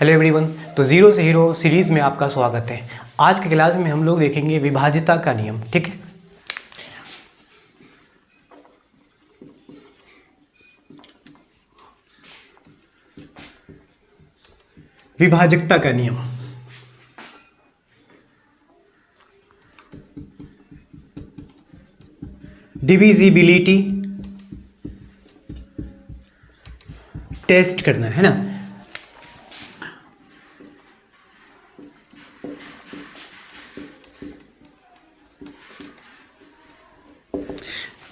Hello everyone. तो zero से hero series में आपका स्वागत है। आज के क्लास में हम लोग देखेंगे विभाज्यता का नियम। ठीक है, विभाजकता का नियम। डिविजिबिलिटी टेस्ट करना है ना।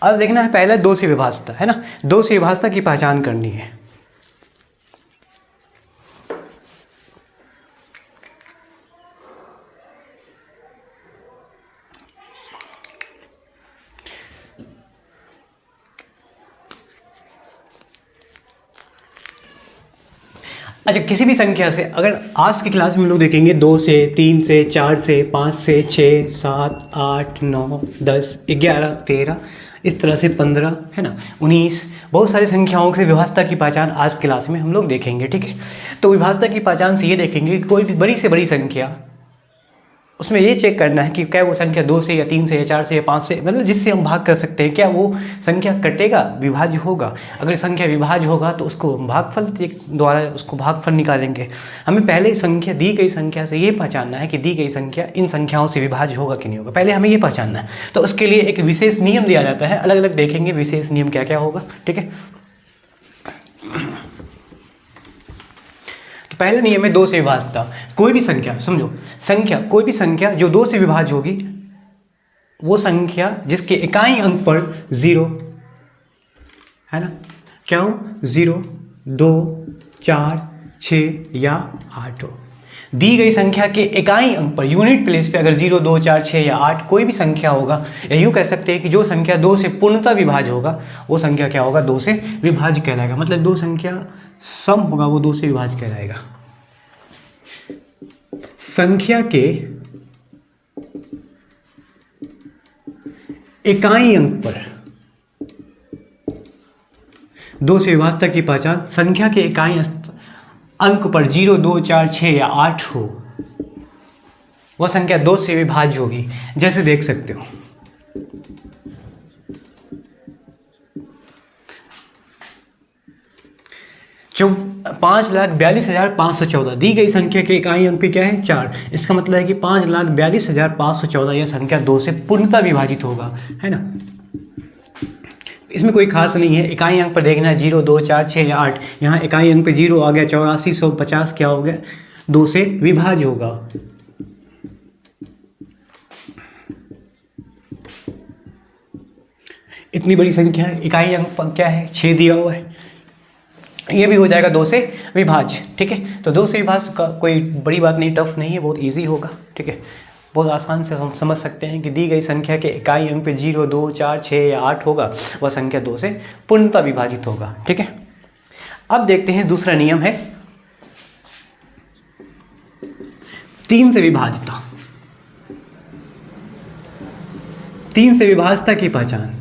आज देखना है पहले दो से विभाज्यता है ना। दो से विभाज्यता की पहचान करनी है। अच्छा, किसी भी संख्या से अगर आज की क्लास में लोग देखेंगे 2 से 3 से 4 से 5 से 6 7 8 9 10 11 13 इस तरह से 15 है ना 19 बहुत सारी संख्याओं से विभाज्यता की पहचान आज की क्लास में हम लोग देखेंगे। ठीक है, तो विभाज्यता की पहचान से ये देखेंगे कि कोई भी बड़ी से बड़ी संख्या, उसमें ये चेक करना है कि क्या वो संख्या 2 से या 3 से या 4 से या 5 से, मतलब जिससे हम भाग कर सकते हैं, क्या वो संख्या कटेगा, विभाज्य होगा। अगर संख्या विभाज्य होगा तो उसको भागफल द्वारा उसको भागफल निकालेंगे। हमें पहले संख्या, दी गई संख्या से ये पहचानना है कि दी गई संख्या इन संख्याओं से विभाज्य होगा कि नहीं होगा। पहले हमें ये पहचानना है। तो उसके लिए एक विशेष नियम दिया जाता है। अलग अलग देखेंगे विशेष नियम क्या क्या होगा। ठीक है, पहला नियम है 2 से विभाज्यता। कोई भी संख्या, समझो संख्या, कोई भी संख्या जो 2 से विभाज्य होगी वो संख्या जिसके इकाई अंक पर 0 है ना, क्या हो 0 2 4 6 या 8 हो। दी गई संख्या के इकाई अंक पर यूनिट प्लेस पे अगर 0 2 4 6 या 8 कोई भी संख्या होगा, या यूँ कह सकते हैं कि जो संख्या 2 से पूर्णतः विभाज्य होगा वो संख्या क्या होगा, 2 से विभाज्य कहलाएगा। मतलब दो संख्या सम होगा वो 2 से विभाज्य कहलाएगा। संख्या के इकाई अंक पर 2 से विभाज्यता की पहचान, संख्या के इकाई अंक पर 0 2 4 6 या 8 हो वह संख्या 2 से विभाज्य होगी। जैसे देख सकते हो जो 5,42,514 दी गई संख्या के इकाई अंक पे क्या है 4। इसका मतलब है कि 5,42,514 यह संख्या 2 से पूर्णतः विभाजित होगा, है ना। इसमें कोई खास नहीं है। इकाई अंक पर देखना है 0 2 4 6 या 8। यहाँ इकाई अंक पे 0 आ गया, 84,150 क्या हो गया, 2 से विभाज्य होगा। इतनी बड़ी संख्या है, इकाई अंक पर क्या है 6 दिया हुआ है, ये भी हो जाएगा 2 से विभाज्य। ठीक है, तो 2 से विभाज्य का कोई बड़ी बात नहीं, टफ नहीं है, बहुत इजी होगा। ठीक है, बहुत आसान से हम समझ सकते हैं कि दी गई संख्या के इकाई अंक पे 0 2 4 6 या 8 होगा वह संख्या 2 से पूर्णतः विभाजित होगा। ठीक है, अब देखते हैं दूसरा नियम है 3 से विभाज्यता। 3 से विभाज्यता की पहचान,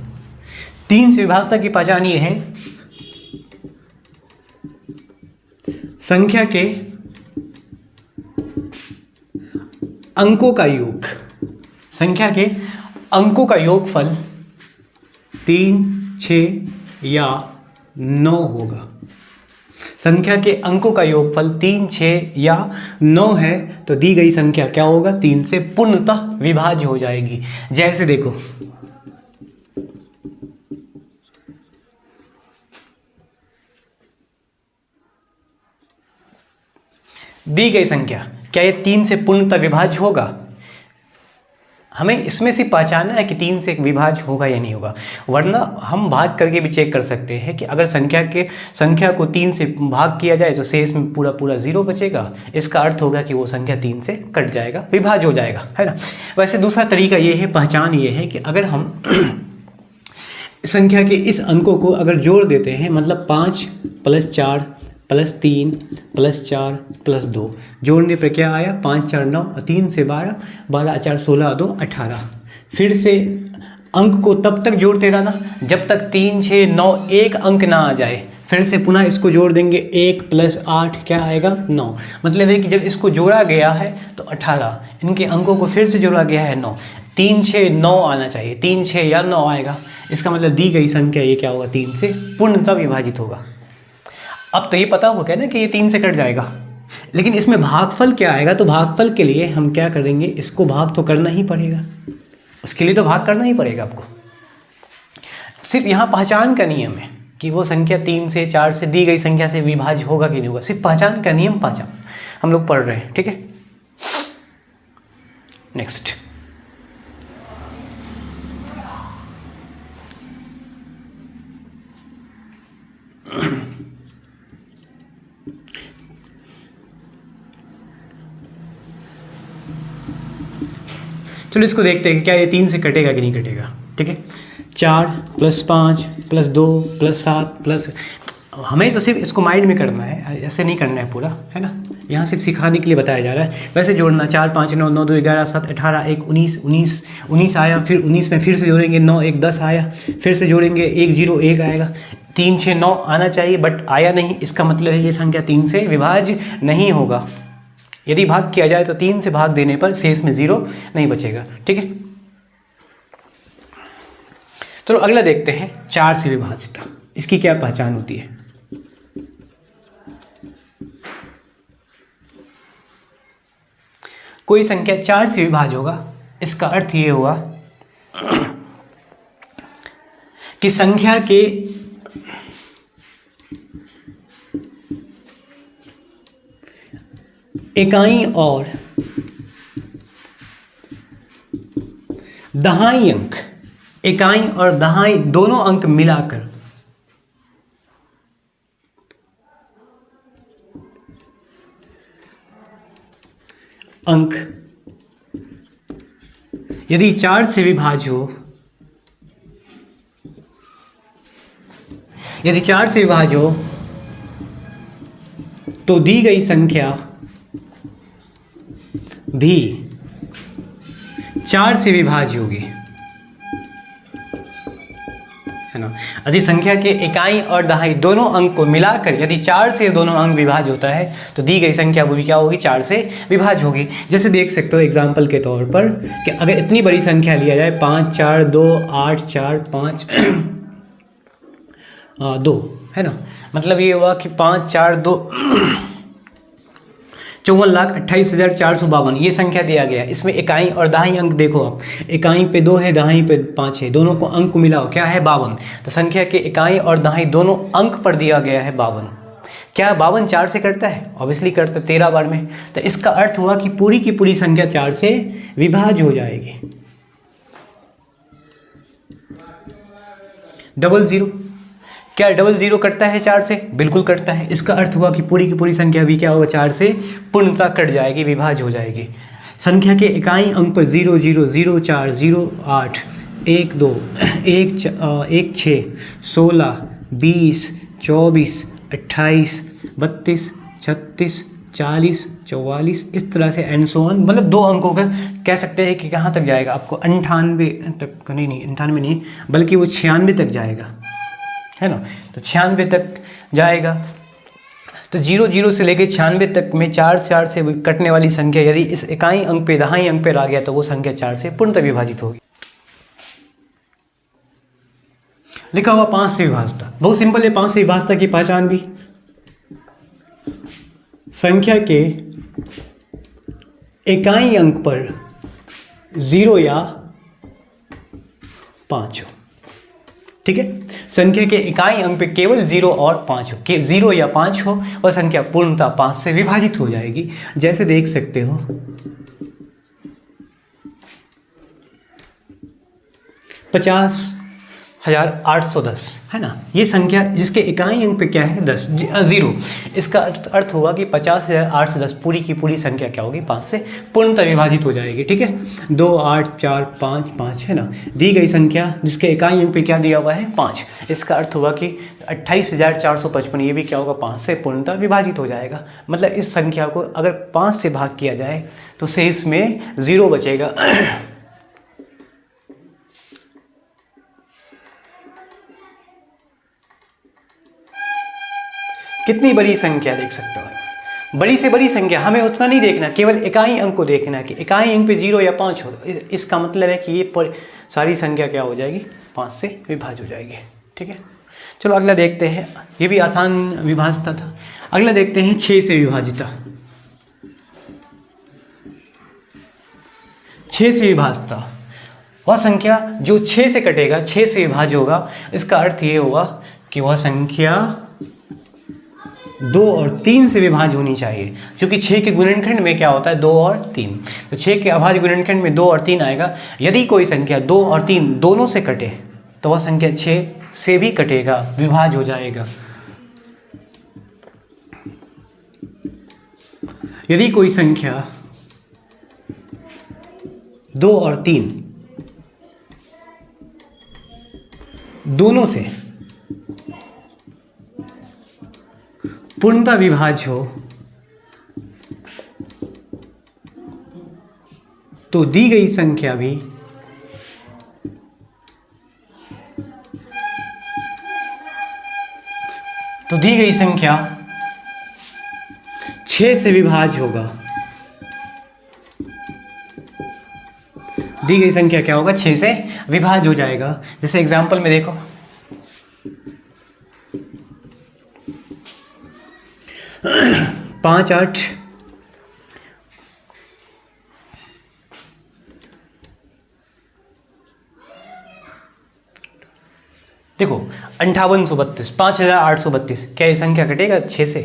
3 से विभाज्यता की पहचान ये है संख्या के अंकों का योग, संख्या के अंकों का योगफल 3 6 या 9 होगा। संख्या के अंकों का योगफल 3 6 या 9 है तो दी गई संख्या क्या होगा, 3 से पूर्णतः विभाज्य हो जाएगी। जैसे देखो दी गई संख्या, क्या ये 3 से पूर्णतः विभाज्य होगा। हमें इसमें से पहचानना है कि 3 से विभाज्य होगा या नहीं होगा, वरना हम भाग करके भी चेक कर सकते हैं कि अगर संख्या को 3 से भाग किया जाए तो शेष में पूरा पूरा 0 बचेगा। इसका अर्थ होगा कि वो संख्या 3 से कट जाएगा, विभाज्य हो जाएगा, है ना। वैसे दूसरा तरीका ये है, पहचान ये है कि अगर हम संख्या के इस अंकों को अगर जोड़ देते हैं, मतलब 5 + 4 + 3 + 4 + 2 जोड़ने पर क्या आया, 5 4 9, 3 से 12, 12 4 16 2 18। फिर से अंक को तब तक जोड़ते रहना जब तक 3 6 9 एक अंक ना आ जाए, फिर से पुनः इसको जोड़ देंगे, 1 + 8 क्या आएगा 9। मतलब है कि जब इसको जोड़ा गया है तो 18, इनके अंकों को फिर से जोड़ा गया है 9, 3 6 9 आना चाहिए, 3 6 या 9 आएगा। इसका मतलब दी गई संख्या ये क्या होगा 3 से पूर्णतः विभाजित होगा। अब तो ये पता हो गया ना कि ये 3 से कट जाएगा, लेकिन इसमें भागफल क्या आएगा, तो भागफल के लिए हम क्या करेंगे, इसको भाग तो करना ही पड़ेगा, उसके लिए तो भाग करना ही पड़ेगा आपको। सिर्फ यहाँ पहचान का नियम है कि वो संख्या 3 से 4 से दी गई संख्या से विभाज्य होगा कि नहीं होगा, सिर्फ पहचान का नियम पहचान हम लोग पढ़ रहे हैं, ठीक है। नेक्स्ट, चलो इसको देखते हैं कि क्या ये 3 से कटेगा कि नहीं कटेगा, ठीक है। 4 + 5 + 2 + 7 प्लस, हमें तो सिर्फ इसको माइंड में करना है, ऐसे नहीं करना है पूरा, है ना। यहाँ सिर्फ सिखाने के लिए बताया जा रहा है। वैसे जोड़ना 4 5 9 9 2 11 7 18 1 19 19 19 आया, फिर 19 में फिर से जोड़ेंगे 9 1 10 आया, फिर से जोड़ेंगे 1 0 1 आएगा, 3 6 9 आना चाहिए बट आया नहीं। इसका मतलब है ये संख्या 3 से विभाज्य नहीं होगा। यदि भाग किया जाए तो 3 से भाग देने पर शेष में 0 नहीं बचेगा, ठीक है। चलो अगला देखते हैं, 4 से विभाज्यता, इसकी क्या पहचान होती है। कोई संख्या 4 से विभाज्य होगा, इसका अर्थ ये हुआ कि संख्या के इकाई और दहाई अंक, इकाई और दहाई दोनों अंक मिलाकर अंक यदि 4 से विभाज्य हो, यदि 4 से विभाज्य हो तो दी गई संख्या भी 4 से विभाज्य होगी, है ना। यदि संख्या के इकाई और दहाई दोनों अंक को मिलाकर यदि 4 से दोनों अंक विभाज्य होता है तो दी गई संख्या वो भी क्या होगी 4 से विभाज्य होगी। जैसे देख सकते हो एग्जाम्पल के तौर पर कि अगर इतनी बड़ी संख्या लिया जाए 5 4 2 8 4 5 2, है ना। मतलब ये हुआ कि 5 4 2 54,28,452 ये संख्या दिया गया है। इसमें इकाई और दहाई अंक देखो आप, इकाई पे 2 है, दहाई पे 5 है, दोनों को अंक को मिलाओ क्या है 52। तो संख्या के इकाई और दहाई दोनों अंक पर दिया गया है 52। क्या 52 4 से करता है? ऑब्वियसली करता है 13 बार में। तो इसका अर्थ हुआ कि पूरी की पूरी संख्या 4 से विभाज्य हो जाएगी। 00 क्या 00 करता है 4 से? बिल्कुल करता है। इसका अर्थ हुआ कि पूरी की पूरी संख्या भी क्या होगा 4 से पूर्णतः कट जाएगी, विभाज्य हो जाएगी। संख्या के इकाई अंक पर 0 0 0 4 0 8 1 2 1 6 16 20 24 28 32 36 40 44 इस तरह से एंड सो ऑन। मतलब 2 अंकों का कह सकते हैं कि कहाँ तक जाएगा आपको 98 तक, नहीं 98 नहीं बल्कि वो 96 तक जाएगा, है ना। तो 96 तक जाएगा। तो 00 से लेकर 96 तक में 4 से कटने वाली संख्या यदि इस इकाई अंक पे दहाई अंक पे आ गया तो वो संख्या 4 से पूर्णतः विभाजित होगी। लिखा हुआ 5 से विभाज्यता, बहुत सिंपल है। 5 से विभाज्यता की पहचान भी संख्या के इकाई अंक पर 0 या 5 हो, ठीक है। संख्या के इकाई अंक पे केवल 0 और 5 हो, 0 या 5 हो और संख्या पूर्णतः 5 से विभाजित हो जाएगी। जैसे देख सकते हो 50,810, है ना। ये संख्या जिसके इकाई अंक पे क्या है 0। इसका अर्थ हुआ कि 50,810 पूरी की पूरी संख्या क्या होगी 5 से पूर्णतः विभाजित हो जाएगी, ठीक है। 2 8 4 5 5, है ना। दी गई संख्या जिसके इकाई अंक पे क्या दिया हुआ है 5। इसका अर्थ हुआ कि 28,455 ये भी क्या होगा 5 से पूर्णतः विभाजित हो जाएगा। मतलब इस संख्या को अगर 5 से भाग किया जाए तो शेष में 0 बचेगा। कितनी बड़ी संख्या देख सकते हो, बड़ी से बड़ी संख्या, हमें उतना नहीं देखना, केवल इकाई अंक को देखना कि इकाई अंक पे 0 या 5 हो। इसका मतलब है कि ये सारी संख्या क्या हो जाएगी, 5 से विभाज्य हो जाएगी। ठीक है, चलो अगला देखते हैं। ये भी आसान विभाज्यता था। अगला देखते हैं 6 से विभाजिता। 6 से विभाजिता वह संख्या जो 6 से कटेगा, 6 से विभाज्य होगा। इसका अर्थ ये होगा कि वह संख्या 2 और 3 से विभाज्य होनी चाहिए, क्योंकि 6 के गुणनखंड में क्या होता है, 2 और 3। तो 6 के अभाज्य गुणनखंड में 2 और 3 आएगा। यदि कोई संख्या 2 और 3 दोनों से कटे तो वह संख्या 6 से भी कटेगा, विभाज्य हो जाएगा। यदि कोई संख्या 2 और 3 दोनों से पूर्णतः विभाज्य हो तो दी गई संख्या भी दी गई संख्या 6 से विभाज्य होगा। दी गई संख्या क्या होगा, 6 से विभाज्य हो जाएगा। जैसे एग्जांपल में देखो, 5 8 देखो 5832, 5832, क्या ये संख्या कटेगा 6 से?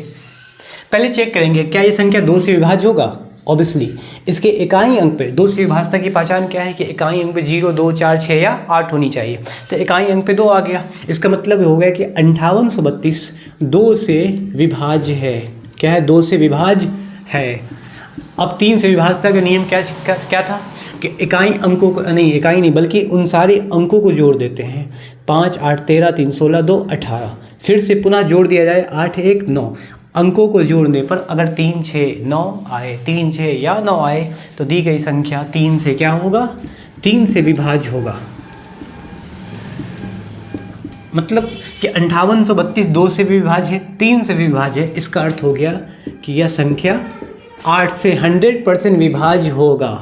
पहले चेक करेंगे क्या ये संख्या 2 से विभाज्य होगा। ऑब्वियसली इसके इकाई अंक पे 2 से विभाज्यता की पहचान क्या है कि इकाई अंक पे 0 2 4 6 या 8 होनी चाहिए। तो इकाई अंक पे 2 आ गया, इसका मतलब हो गया कि 5832 2 से विभाज्य है। क्या है, 2 से विभाज्य है। अब 3 से विभाज्यता का नियम क्या था कि इकाई अंकों को इकाई नहीं बल्कि उन सारे अंकों को जोड़ देते हैं। 5 8 13 3 16 2 18, फिर से पुनः जोड़ दिया जाए 8 1 9। अंकों को जोड़ने पर अगर 3 6 9 आए, 3 6 या 9 आए तो दी गई संख्या 3 से क्या होगा, 3 से विभाज्य होगा। मतलब कि 5832 2 से भी विभाज्य है, 3 से भी विभाज्य है। इसका अर्थ हो गया कि यह संख्या 8 से 100% विभाज्य होगा।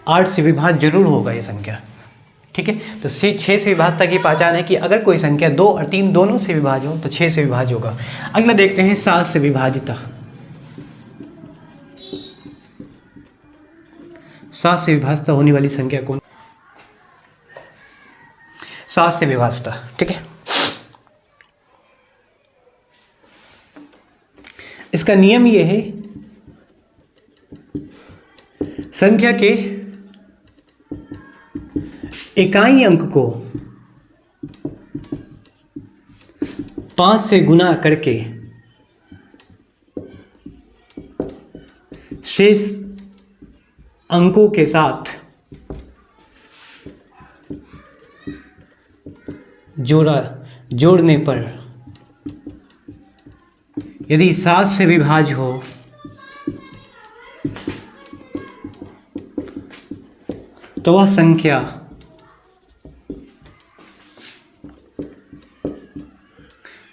8 से विभाज्य जरूर होगा ये संख्या। ठीक है, तो 6 से विभाज्यता की पहचान है कि अगर कोई संख्या 2 और 3 दोनों से विभाज्य हो तो 6 से विभाज्य होगा। अगला देखते हैं 7 से विभाजिता। 7 से विभाजिता होने वाली संख्या कौन? 7 से विभाजिता। ठीक है, इसका नियम यह है, संख्या के इकाई अंक को 5 से गुना करके शेष अंकों के साथ जोड़ने पर यदि 7 से विभाज्य हो तो वह संख्या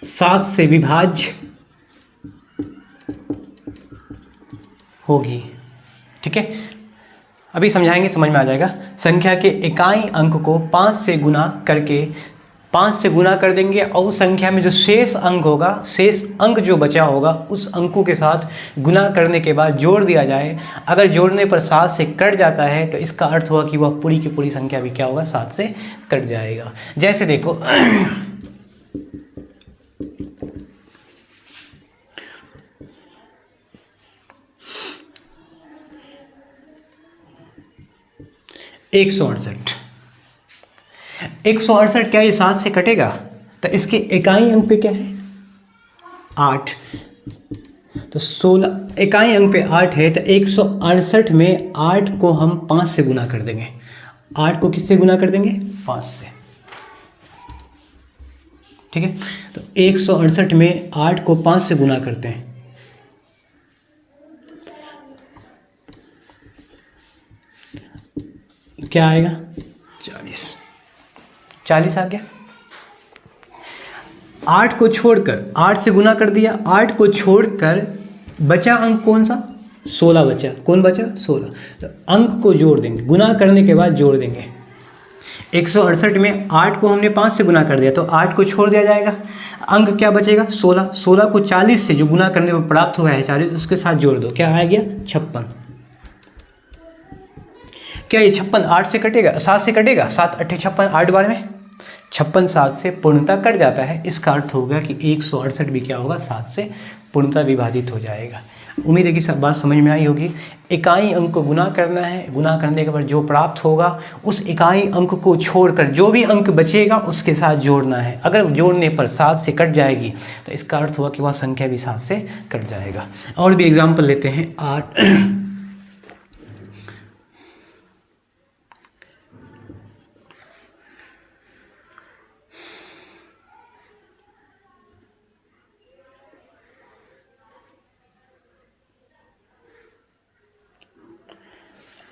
7 से विभाज्य होगी। ठीक है, अभी समझाएंगे, समझ में आ जाएगा। संख्या के इकाई अंक को 5 से गुना करके 5 से गुना कर देंगे और उस संख्या में जो शेष अंक होगा, शेष अंक जो बचा होगा उस अंकों के साथ गुना करने के बाद जोड़ दिया जाए। अगर जोड़ने पर 7 से कट जाता है तो इसका अर्थ हुआ कि वह पूरी की पूरी संख्या भी क्या होगा, 7 से कट जाएगा। जैसे देखो 168, 168 क्या ये 7 से कटेगा? तो इसके इकाई अंक पे क्या है, 8। तो 16 इकाई अंक पे 8 है, तो 168 में 8 को हम 5 से गुना कर देंगे। 8 को किससे गुना कर देंगे, 5 से। ठीक है, तो 168 में 8 को 5 से गुना करते हैं, क्या आएगा, 40 आ गया। 8 को छोड़कर 8 से गुना कर दिया, 8 को छोड़कर बचा अंक कौन सा, 16 बचा। कौन बचा, 16। तो अंक को जोड़ देंगे, गुना करने के बाद जोड़ देंगे। 168 में 8 को हमने 5 से गुना कर दिया तो 8 को छोड़ दिया जाएगा, अंक क्या बचेगा, 16। 16 को 40 से जो गुना करने में प्राप्त हुआ है 40, उसके साथ जोड़ दो, क्या आ गया, 56। क्या ये 56 8 से कटेगा, 7 से कटेगा, 7 8 56, 8 बार में 56 7 से पूर्णतः कट जाता है। इसका अर्थ होगा कि 168 भी क्या होगा, 7 से पूर्णतः विभाजित हो जाएगा। उम्मीद है कि सब बात समझ में आई होगी। इकाई अंक को गुना करना है, गुना करने के बाद जो प्राप्त होगा उस इकाई अंक को छोड़कर जो भी अंक बचेगा उसके साथ जोड़ना है। अगर जोड़ने पर 7 से कट जाएगी तो इसका अर्थ हुआ कि वह संख्या भी 7 से कट जाएगा। और भी एग्जाम्पल लेते हैं।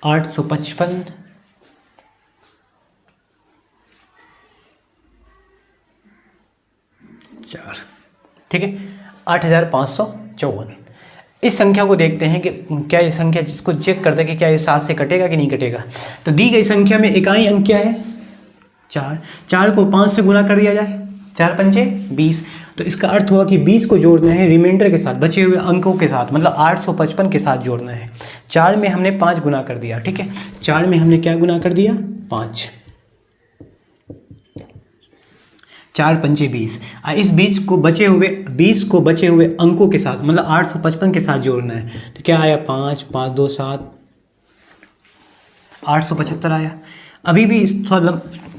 855 4, ठीक है, 8554। इस संख्या को देखते हैं कि क्या ये संख्या, जिसको चेक करते हैं कि क्या ये 7 से कटेगा कि नहीं कटेगा। तो दी गई संख्या में इकाई अंक क्या है, 4। 4 को 5 से गुना कर दिया जाए, 4 पंचे 20। तो इसका अर्थ हुआ कि 20 को जोड़ना है रिमाइंडर के साथ, बचे हुए अंकों के साथ, मतलब 855 के साथ जोड़ना है। 4 में हमने 5 गुना कर दिया, ठीक है, 4 में हमने क्या गुना कर दिया, 5। 4 पंचे 20। इस 20 को बचे हुए अंकों के साथ, मतलब 855 के साथ जोड़ना है। तो क्या आया, 5 5 2 7, 875 आया। अभी भी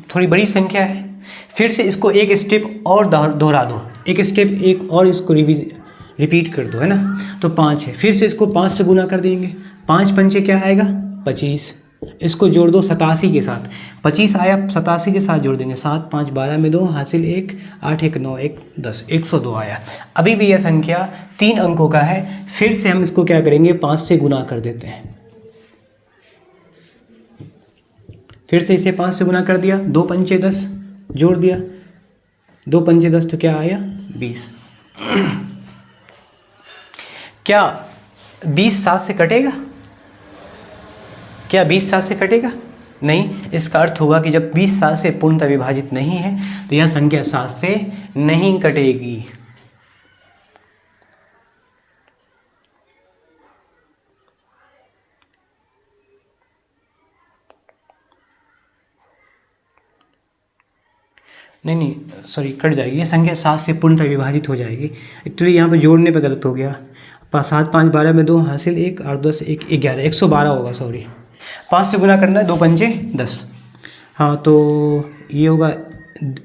थोड़ी बड़ी संख्या है, फिर से इसको एक स्टेप और दोहरा दो, एक स्टेप एक और इसको रिपीट कर दो, है ना। तो 5 है, फिर से इसको 5 से गुना कर देंगे। 5 पंचे क्या आएगा, 25। इसको जोड़ दो 87 के साथ, 25 आया, 87 के साथ जोड़ देंगे। 7 5 12 में 2 हासिल 1, 8 1 9 1 10, 102 आया। अभी भी यह संख्या 3 अंकों का है। फिर से हम इसको क्या करेंगे, 5 से गुना कर देते हैं। फिर से इसे 5 से गुना कर दिया, 2 पंचे 10 जोड़ दिया, 2 पंचे 10, तो क्या आया, 20। क्या 20 7 से कटेगा, क्या 20 7 से कटेगा, नहीं। इसका अर्थ होगा कि जब 20 7 से पूर्णतः विभाजित नहीं है तो यह संख्या 7 से नहीं कटेगी। नहीं सॉरी, कट जाएगी ये संख्या, 7 से पूर्णतः विभाजित हो जाएगी। एक्चुअली यहाँ पे जोड़ने पे गलत हो गया। 7 5 12 में 2 हासिल 1, 8 10 1 11, 112 होगा, सॉरी। 5 से गुना करना है, 2 पंचे 10। हाँ, तो ये होगा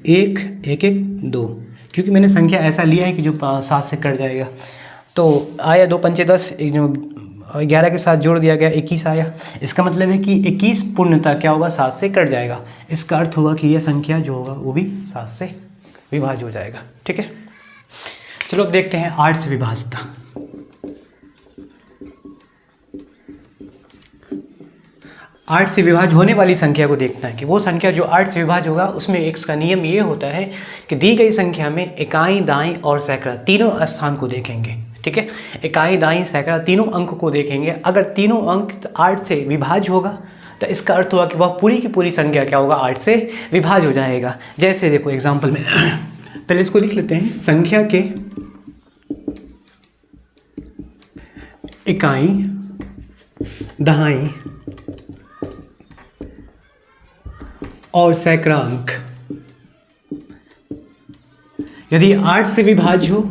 1 1 1 2, क्योंकि मैंने संख्या ऐसा लिया है कि जो 7 से कट जाएगा। तो आया 2 पंचे 10, एक जो 11 के साथ जोड़ दिया गया, 21 आया। इसका मतलब है कि 21 पूर्णतः क्या होगा, 7 से कट जाएगा। इसका अर्थ होगा कि यह संख्या जो होगा वो भी 7 से विभाज्य हो जाएगा, ठीक है। चलो अब देखते हैं 8 से विभाज्यता। 8 से विभाज्य होने वाली संख्या को देखना है कि वो संख्या जो 8 से विभाज्य होगा उसमें एक का नियम ये होता है कि दी गई संख्या में इकाई, दाई और सैकड़ा तीनों स्थान को देखेंगे, ठीक है। इकाई, दाई, सैकड़ा तीनों अंक को देखेंगे। अगर तीनों अंक 8 से विभाज्य होगा तो इसका अर्थ हुआ कि वह पूरी की पूरी संख्या क्या होगा, 8 से विभाज्य हो जाएगा। जैसे देखो एग्जाम्पल में पहले इसको लिख लेते हैं। संख्या के इकाई, दहाई और सैकड़ा अंक यदि 8 से विभाज्य हो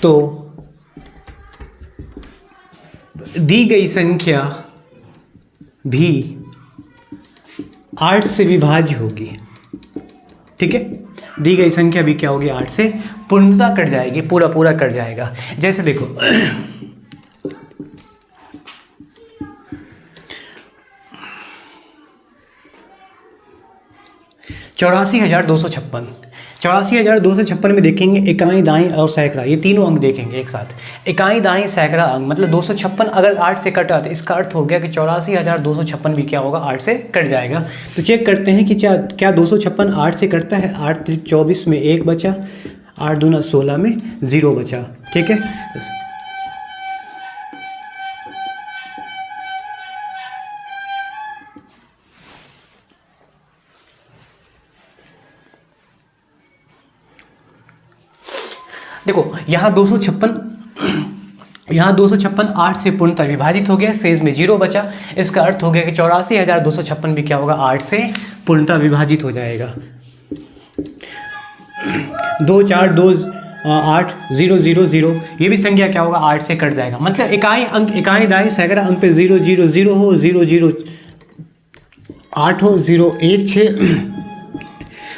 तो दी गई संख्या भी 8 से विभाज्य होगी, ठीक है। दी गई संख्या भी क्या होगी, 8 से पूर्णतः कट जाएगी, पूरा कट जाएगा। जैसे देखो 84,256, 84,256 में देखेंगे इकाई, दाई और सैकड़ा, ये तीनों अंक देखेंगे एक साथ। इकाई, दाई, सैकड़ा अंक मतलब 256 अगर 8 से कटा तो इसका अर्थ हो गया कि 84,256 भी क्या होगा 8 से कट जाएगा। तो चेक करते हैं कि क्या 256 8 से कटता है। 8 त्रिक 24 में 1 बचा, 8 दूना 16 में 0 बचा। ठीक है, देखो यहाँ 256 8 से पूर्णतः विभाजित हो गया, शेष में 0 बचा। इसका अर्थ हो गया कि 84,256 भी क्या होगा 8 से पूर्णतः विभाजित हो जाएगा। 2 4 2 8 0 0 0 ये भी संख्या क्या होगा 8 से कट जाएगा। मतलब इकाई अंक, इकाई दाई सैकड़ा अंक पे 0 0 0 हो, 0 0 8 हो, 0 1 6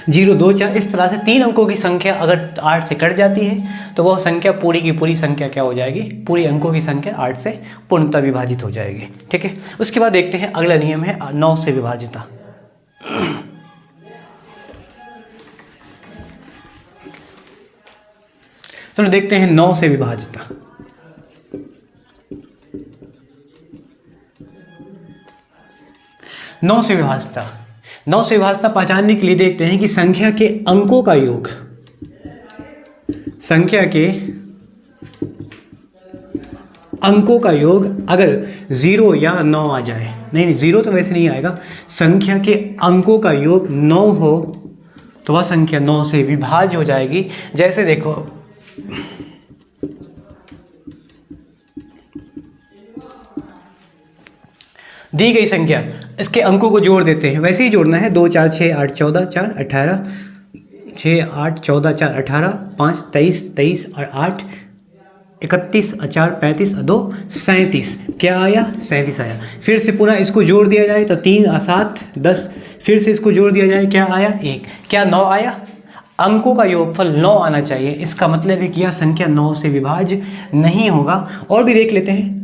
0 2 4, इस तरह से 3 अंकों की संख्या अगर 8 से कट जाती है तो वह संख्या पूरी की पूरी संख्या क्या हो जाएगी, पूरी अंकों की संख्या 8 से पूर्णतः विभाजित हो जाएगी। ठीक है, उसके बाद देखते हैं अगला नियम है 9 से विभाजिता। चलो देखते हैं 9 से विभाजिता। नौ से विभाजिता, 9 से विभाजिता पहचानने के लिए देखते हैं कि संख्या के अंकों का योग, संख्या के अंकों का योग अगर 0 या 9 आ जाए, नहीं 0 तो वैसे नहीं आएगा, संख्या के अंकों का योग 9 हो तो वह संख्या 9 से विभाज्य हो जाएगी। जैसे देखो दी गई संख्या, इसके अंकों को जोड़ देते हैं, वैसे ही जोड़ना है। 2 4 6 8 14 4 18, 6 8 14 4 18, 5 23 23 और 8 31 और 4 35 और 2 37, क्या आया 37 आया। फिर से पुनः इसको जोड़ दिया जाए तो 3 और 7 10, फिर से इसको जोड़ दिया जाए, क्या आया 1, क्या 9 आया। अंकों का योगफल 9 आना चाहिए, इसका मतलब है कि यह संख्या 9 से विभाज्य नहीं होगा। और भी देख लेते हैं।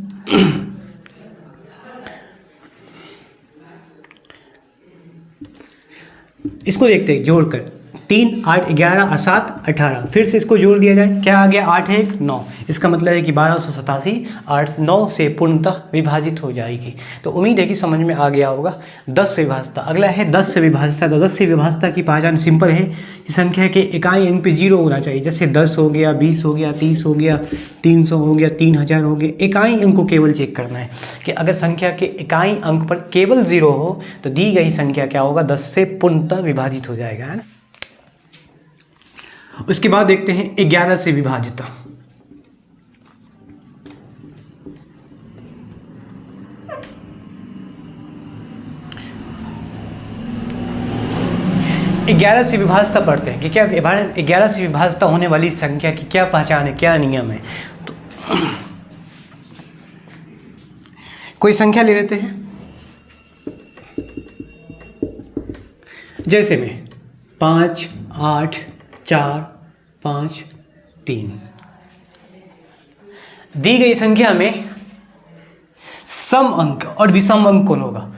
इसको देखते हैं जोड़कर, 3 8 11 और 7 18, फिर से इसको जोड़ दिया जाए, क्या आ गया 8 1 9, इसका मतलब है कि 1287 8 9 से पूर्णतः विभाजित हो जाएगी। तो उम्मीद है कि समझ में आ गया होगा। 10 से विभाजिता, अगला है 10 से विभाजिता। तो 10 से विभाजिता की पहचान सिंपल है कि संख्या के इकाई अंक पे 0 होना चाहिए। जैसे 10 हो गया, 20 हो गया, 30 हो गया, 300 हो गया, 3000 हो गया। इकाई अंक को केवल चेक करना है कि अगर संख्या के इकाई अंक पर केवल 0 हो तो दी गई संख्या क्या होगा 10 से पूर्णतः विभाजित हो जाएगा, है ना। उसके बाद देखते हैं 11 से विभाजिता। ग्यारह से विभाजिता पढ़ते हैं कि क्या 11 से विभाजिता होने वाली संख्या की क्या पहचान है, क्या नियम है। तो कोई संख्या ले लेते हैं, जैसे में 5 8 4 5 3। दी गई संख्या में सम अंक और विषम अंक कौन होगा।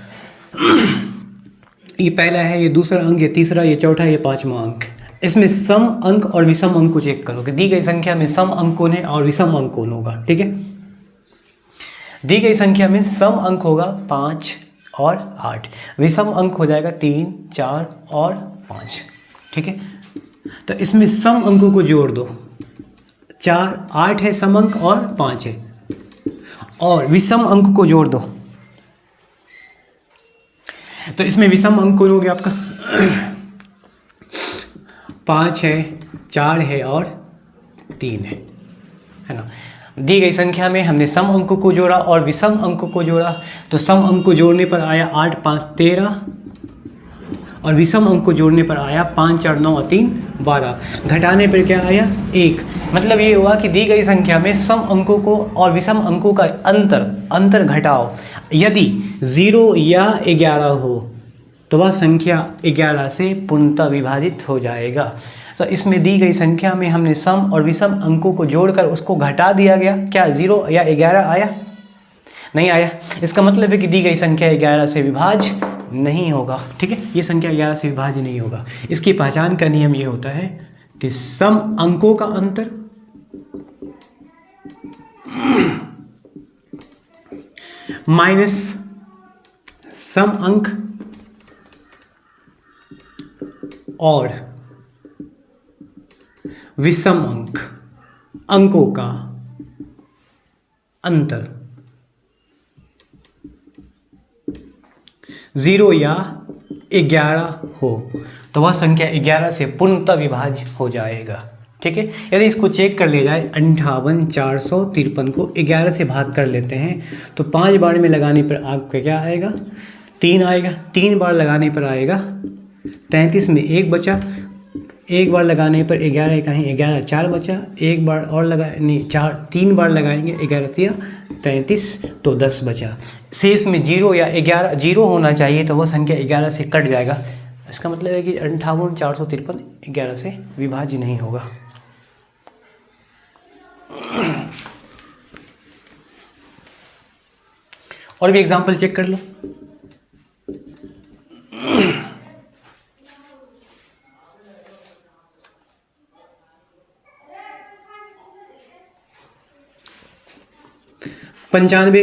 ये पहला है, ये दूसरा अंक, ये तीसरा, ये चौथा, ये पांचवा अंक। इसमें सम अंक और विषम अंक को चेक करो कि दी गई संख्या में सम अंक कौन है और विषम अंक कौन होगा। ठीक है, दी गई संख्या में सम अंक होगा 5 और 8, विषम अंक हो जाएगा 3 4 और 5। ठीक है, तो इसमें सम अंकों को जोड़ दो, 4 8 है सम अंक और 5 है, और विषम अंक को जोड़ दो। तो इसमें विषम अंक कौन हो गया आपका 5 है, 4 है और 3 है ना। दी गई संख्या में हमने सम अंकों को जोड़ा और विषम अंकों को जोड़ा, तो सम अंक को जोड़ने पर आया 8 5 13 और विषम अंक को जोड़ने पर आया 5 4 9 और 3 12। घटाने पर क्या आया 1। मतलब ये हुआ कि दी गई संख्या में सम अंकों को और विषम अंकों का अंतर घटाओ। यदि 0 या 11 हो तो वह संख्या 11 से पूर्णतः विभाजित हो जाएगा। तो इसमें दी गई संख्या में हमने सम और विषम अंकों को जोड़कर उसको घटा दिया गया, क्या 0 या 11 आया, नहीं आया। इसका मतलब है कि दी गई संख्या 11 से विभाज्य नहीं होगा। ठीक है, ये संख्या 11 से विभाज्य नहीं होगा। इसकी पहचान का नियम ये होता है कि सम अंकों का अंतर माइनस सम अंक और विषम अंकों का अंतर 0 या 11 हो तो वह संख्या 11 से पूर्णतः विभाज्य हो जाएगा। ठीक है, यदि इसको चेक कर लिया जाए 58,453 को 11 से भाग कर लेते हैं तो 5 बार में लगाने पर आपका क्या आएगा, 3 आएगा। 3 बार लगाने पर आएगा 33 में 1 बचा, 1 बार लगाने पर 11 कहीं 11 4 बचा, 1 बार और लगा नहीं 3 बार लगाएंगे 11 33 तो 10 बचा। शेष में 0 या 11 0 होना चाहिए तो वह संख्या 11 से कट जाएगा। इसका मतलब है कि 58,453 11 से विभाज्य नहीं होगा। और भी एग्जाम्पल चेक कर लो। पंचानवे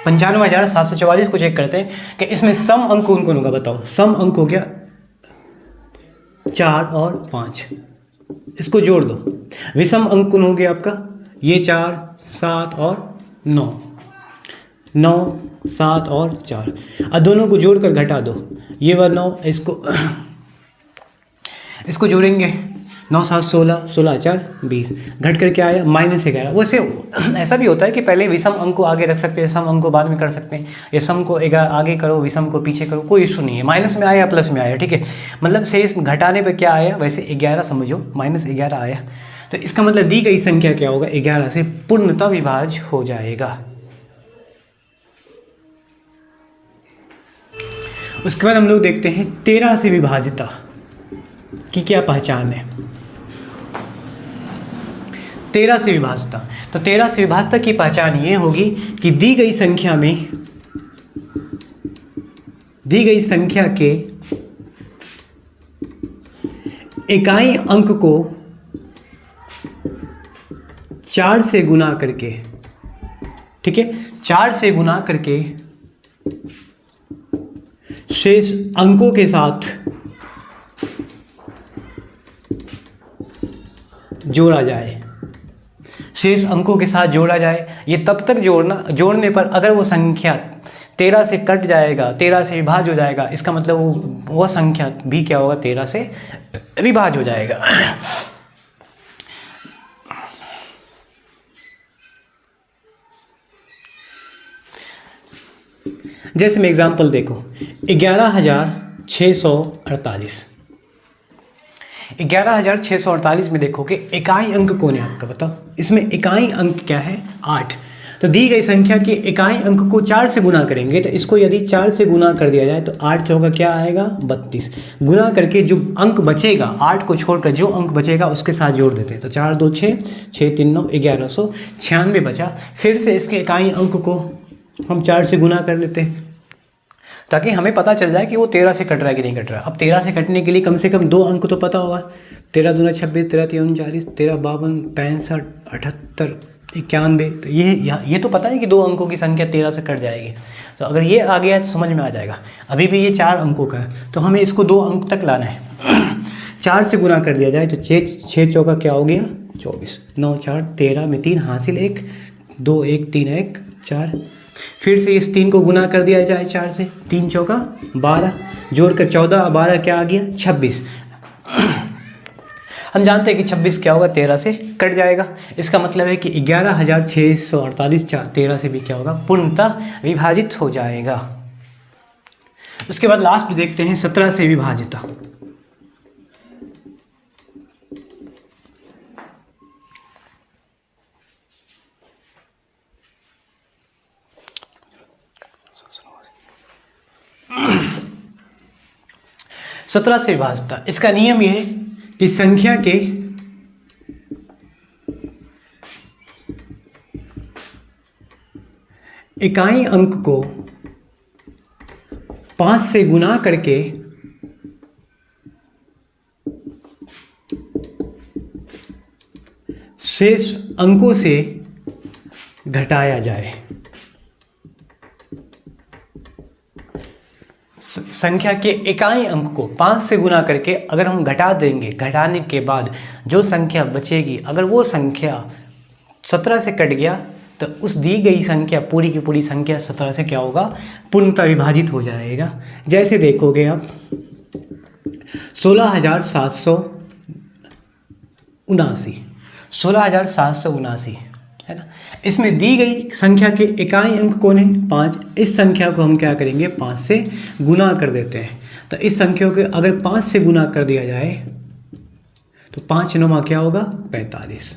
95,744 को चेक करते हैं कि इसमें सम अंक कौन कौन होगा, बताओ। सम अंक हो गया 4 और 5, इसको जोड़ दो। विषम अंक कौन हो गया आपका, ये 4 7 और 9, 9 7 और 4, अब दोनों को जोड़कर घटा दो। ये वह 9, इसको जोड़ेंगे 9 7 16, 16 4 20, घट कर क्या आया -11। वैसे ऐसा भी होता है कि पहले विषम अंक को आगे रख सकते हैं, सम अंक को बाद में कर सकते हैं। ये सम को आगे करो, विषम को पीछे करो, कोई इशू नहीं है। माइनस में आया प्लस में आया, ठीक है। मतलब शेष घटाने पे क्या आया, वैसे 11 समझो, -11 आया। तो इसका मतलब दी गई संख्या क्या होगा, 11 से पूर्णतः विभाज्य हो जाएगा। उसके बाद हम लोग देखते हैं 13 से विभाज्यता की क्या पहचान है। 13 से विभाज्यता, तो 13 से विभाज्यता की पहचान ये होगी कि दी गई संख्या के इकाई अंक को 4 से गुना करके, ठीक है, 4 से गुना करके शेष अंकों के साथ जोड़ा जाए। शेष अंकों के साथ जोड़ा जाए। ये तब तक जोड़ने पर अगर वो संख्या 13 से कट जाएगा, 13 से विभाज्य हो जाएगा, इसका मतलब वह संख्या भी क्या होगा, 13 से विभाज्य हो जाएगा। जैसे मैं एग्जांपल देखो, 11,648, 11,648 में देखो कि इकाई अंक कौन है आपका, बताओ। इसमें इकाई अंक क्या है, 8। तो दी गई संख्या के इकाई अंक को 4 से गुना करेंगे, तो इसको यदि 4 से गुना कर दिया जाए तो 8 चौका क्या आएगा, 32। गुना करके जो अंक बचेगा, 8 को छोड़कर जो अंक बचेगा उसके साथ जोड़ देते हैं। तो 4 2 6, 6 3 9, 1196 बचा। फिर से इसके इकाई अंक को हम 4 से गुना कर लेते हैं ताकि हमें पता चल जाए कि वो 13 से कट रहा है कि नहीं कट रहा है। अब 13 से कटने के लिए कम से कम 2 अंक तो पता होगा। 13 दूना 26, 13 3 39, 13 52, 65, 78, 91। तो ये तो पता है कि 2 अंकों की संख्या 13 से कट जाएगी। तो अगर ये आ गया तो समझ में आ जाएगा। अभी भी ये 4 अंकों का है तो हमें इसको 2 अंक तक लाना है। 4 से गुना कर दिया जाए तो 6 चौका क्या हो गया, 24, 9 4 13 में 3 हासिल 1, 2 1 3 1 4। फिर से इस 3 को गुना कर दिया जाए 4 से, 3 चौका 12, जोड़कर 14 12 क्या आ गया, 26। हम जानते हैं कि 26 क्या होगा, 13 से कट जाएगा। इसका मतलब है कि 11,648 13 से भी क्या होगा, पूर्णतः विभाजित हो जाएगा। उसके बाद लास्ट देखते हैं 17 से विभाजिता। सत्रह से विभाजिता, इसका नियम यह है कि संख्या के इकाई अंक को 5 से गुना करके शेष अंकों से घटाया जाए। संख्या के इकाई अंक को 5 से गुना करके अगर हम घटा देंगे, घटाने के बाद जो संख्या बचेगी, अगर वो संख्या 17 से कट गया तो उस दी गई संख्या पूरी की पूरी संख्या 17 से क्या होगा, पूर्णतः विभाजित हो जाएगा। जैसे देखोगे आप 16,779 है ना, इसमें दी गई संख्या के इकाई अंक कौन है, 5। इस संख्या को हम क्या करेंगे, 5 से गुना कर देते हैं। तो इस संख्या को अगर 5 से गुना कर दिया जाए तो 5 9 क्या होगा, 45।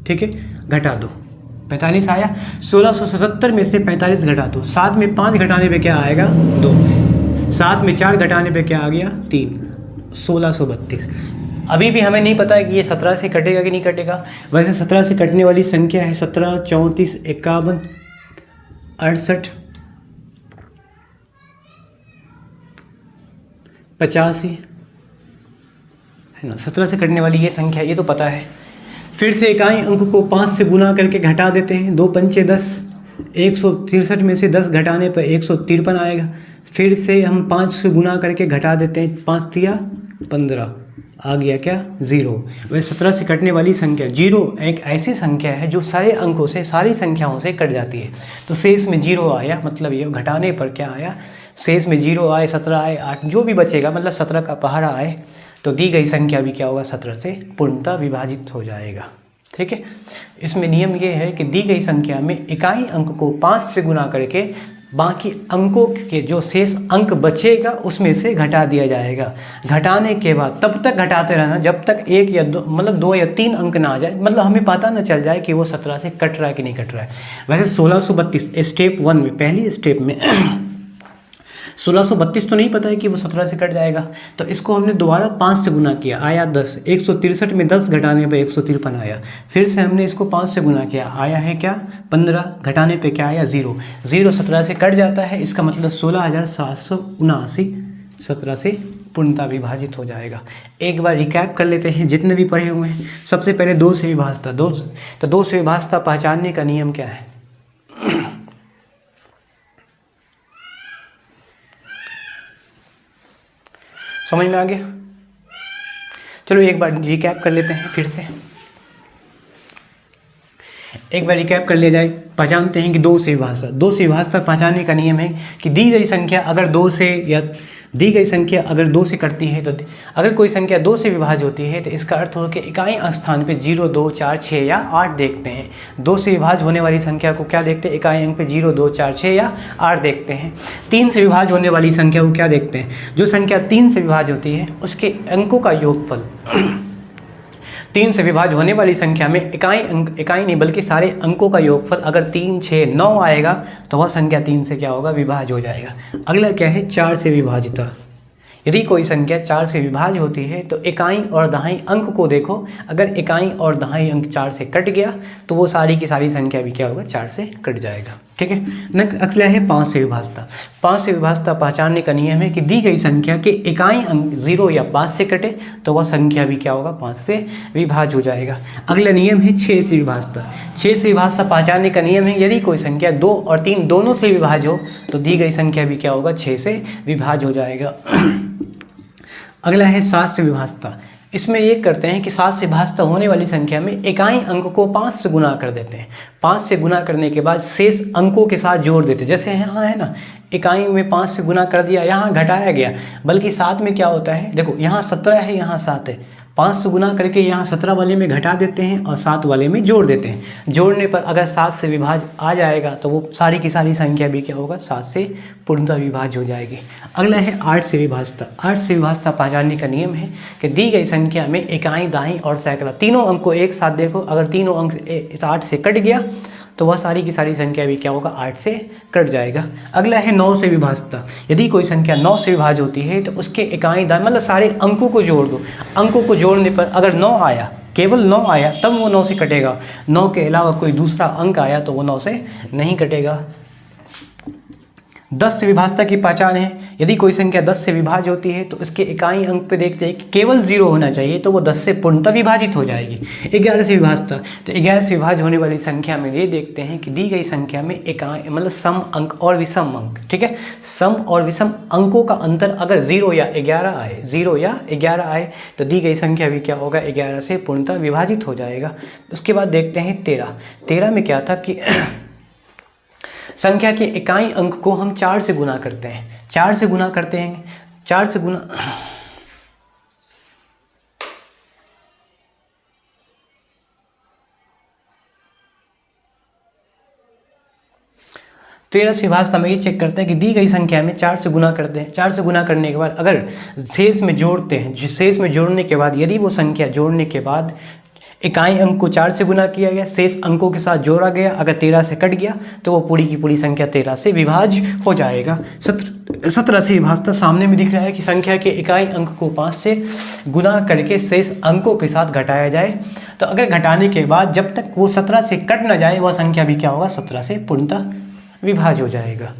ठीक है, घटा दो, 45 आया। 1677 में से 45 घटा दो, 7 में 5 घटाने पे क्या आएगा, 2। 7 में 4 घटाने पे क्या आ गया, 3। 1632। अभी भी हमें नहीं पता है कि ये 17 से कटेगा कि नहीं कटेगा। वैसे 17 से कटने वाली संख्या है 17, 34, 51, 68, 85 है ना। 17 से कटने वाली ये संख्या, ये तो पता है। फिर से इकाई अंक को 5 से गुना करके घटा देते हैं। 2 पंचे 10, 163 में से 10 घटाने पर 153 आएगा। फिर से हम 5 से गुना करके घटा देते हैं, 5 तिया 15, आ गया क्या, 0। वह 17 से कटने वाली संख्या 0 एक ऐसी संख्या है जो सारे अंकों से, सारी संख्याओं से कट जाती है। तो शेष में 0 आया, मतलब ये घटाने पर क्या आया, शेष में 0 आए, 17 आए, 8 जो भी बचेगा, मतलब 17 का पहाड़ा आए तो दी गई संख्या भी क्या होगा, 17 से पूर्णतः विभाजित हो जाएगा। ठीक है, इसमें नियम ये है कि दी गई संख्या में इकाई अंक को 5 से गुना करके बाकी अंकों के जो शेष अंक बचेगा उसमें से घटा दिया जाएगा। घटाने के बाद तब तक घटाते रहना जब तक 1 या 2, मतलब 2 या 3 अंक ना आ जाए, मतलब हमें पता ना चल जाए कि वो 17 से कट रहा है कि नहीं कट रहा है। वैसे 1632 स्टेप 1 में, पहली स्टेप में 1632 तो नहीं पता है कि वो 17 से कट जाएगा, तो इसको हमने दोबारा 5 से गुना किया, आया 10। 163 में 10 घटाने पे 153 आया। फिर से हमने इसको 5 से गुना किया, आया है क्या, 15, घटाने पे क्या आया, 0। 0 17 से कट जाता है, इसका मतलब 16,779 17 से पूर्णतः विभाजित हो जाएगा। एक बार रिकैप कर लेते हैं जितने भी पढ़े हुए हैं। सबसे पहले 2 से विभाजता, 2 से विभाजता पहचानने का नियम क्या है, समझ में आ गया। चलो एक बार रिकैप कर लेते हैं, फिर से एक बार रिकैप कर लिया जाए। पहचानते हैं कि 2 से विभाजता, 2 से विभाजता पहचानने का नियम है कि दी गई संख्या अगर 2 से, या दी गई संख्या अगर 2 से कटती है, तो अगर कोई संख्या 2 से विभाज्य होती है तो इसका अर्थ हो कि इकाई स्थान पे 0, 2, 4, 6 या 8 देखते हैं। 2 से विभाज्य होने वाली संख्या को क्या देखते हैं, इकाई अंक पे 0, 2, 4, 6 या 8 देखते हैं। 3 से विभाज्य होने वाली संख्या को क्या देखते हैं, जो संख्या 3 से विभाज्य होती है उसके अंकों का योगफल। 3 से विभाज्य होने वाली संख्या में इकाई नहीं बल्कि सारे अंकों का योगफल अगर 3, 6, 9 आएगा तो वह संख्या 3 से क्या होगा, विभाज्य हो जाएगा। अगला क्या है, 4 से विभाजिता। यदि कोई संख्या 4 से विभाज्य होती है तो इकाई और दहाई अंक को देखो, अगर इकाई और दहाई अंक 4 से कट गया तो वो सारी की सारी संख्या भी क्या होगा, 4 से कट जाएगा। ठीक है, नेक्स्ट अगला है 5 से विभाजता। 5 से विभाजता पहचानने का नियम है कि दी गई संख्या के इकाई अंक 0 या 5 से कटे तो वह संख्या भी क्या होगा, 5 से विभाज्य हो जाएगा। अगला नियम है 6 से विभाजता। 6 से विभाजता पहचानने का नियम है यदि कोई संख्या 2 और 3 दोनों से विभाज्य हो तो दी गई संख्या भी क्या होगा, 6 से विभाज्य हो जाएगा। अगला है 7 से विभाजता। इसमें ये करते हैं कि 7 से विभाजता होने वाली संख्या में इकाई अंक को 5 से गुना कर देते हैं। 5 से गुना करने के बाद शेष अंकों के साथ जोड़ देते हैं। जैसे यहाँ है ना, इकाई में 5 से गुना कर दिया, यहाँ घटाया गया, बल्कि 7 में क्या होता है, देखो यहाँ 17 है, यहाँ 7 है, 5 से गुना करके यहाँ 17 वाले में घटा देते हैं और 7 वाले में जोड़ देते हैं। जोड़ने पर अगर 7 से विभाज्य आ जाएगा तो वो सारी की सारी संख्या भी क्या होगा, 7 से पूर्णतः विभाज्य हो जाएगी। अगला है 8 से विभाजता। 8 से विभाजता पहचानने का नियम है कि दी गई संख्या में इकाई, दाई और सैकड़ा तीनों अंक को एक साथ देखो, अगर तीनों अंक 8 से कट गया तो वह सारी की सारी संख्या भी क्या होगा, 8 से कट जाएगा। अगला है 9 से विभाजता। यदि कोई संख्या 9 से विभाज्य होती है तो उसके इकाई, दाई मतलब सारे अंकों को जोड़ दो। अंकों को जोड़ने पर अगर 9 आया, केवल 9 आया तब वो 9 से कटेगा। 9 के अलावा कोई दूसरा अंक आया तो वो 9 से नहीं कटेगा। 10 से विभाज्यता की पहचान है, यदि कोई संख्या 10 से विभाज्य होती है तो इसके इकाई अंक पे देखते हैं कि केवल 0 होना चाहिए, तो वो 10 से पूर्णतः विभाजित हो जाएगी। 11 से विभाज्यता, तो 11 से विभाज्य होने वाली संख्या में ये देखते हैं कि दी गई संख्या में इकाई मतलब सम अंक और विषम अंक, ठीक है, सम और विषम अंकों का अंतर अगर 0 या 11 आए, 0 या 11 आए तो दी गई संख्या भी क्या होगा, 11 से पूर्णतः विभाजित हो जाएगा। उसके बाद देखते हैं 13 में क्या था कि संख्या के इकाई अंक को हम 4 से गुना करते हैं, 4 से गुना करते हैं, 4 से गुना 13 से विभाज्यता में ये चेक करते हैं कि दी गई संख्या में 4 से गुना करते हैं, 4 से गुना करने के बाद अगर शेष में जोड़ते हैं, शेष में जोड़ने के बाद यदि वो संख्या जोड़ने के बाद इकाई अंक को 4 से गुना किया गया, शेष अंकों के साथ जोड़ा गया, अगर 13 से कट गया तो वो पूरी की पूरी संख्या 13 से विभाज्य हो जाएगा। 17 से विभाज्यता सामने में दिख रहा है कि संख्या के इकाई अंक को 5 से गुना करके शेष अंकों के साथ घटाया जाए, तो अगर घटाने के बाद जब तक वो 17 से कट ना जाए वह संख्या भी क्या होगा, 17 से पूर्णतः विभाज्य हो जाएगा।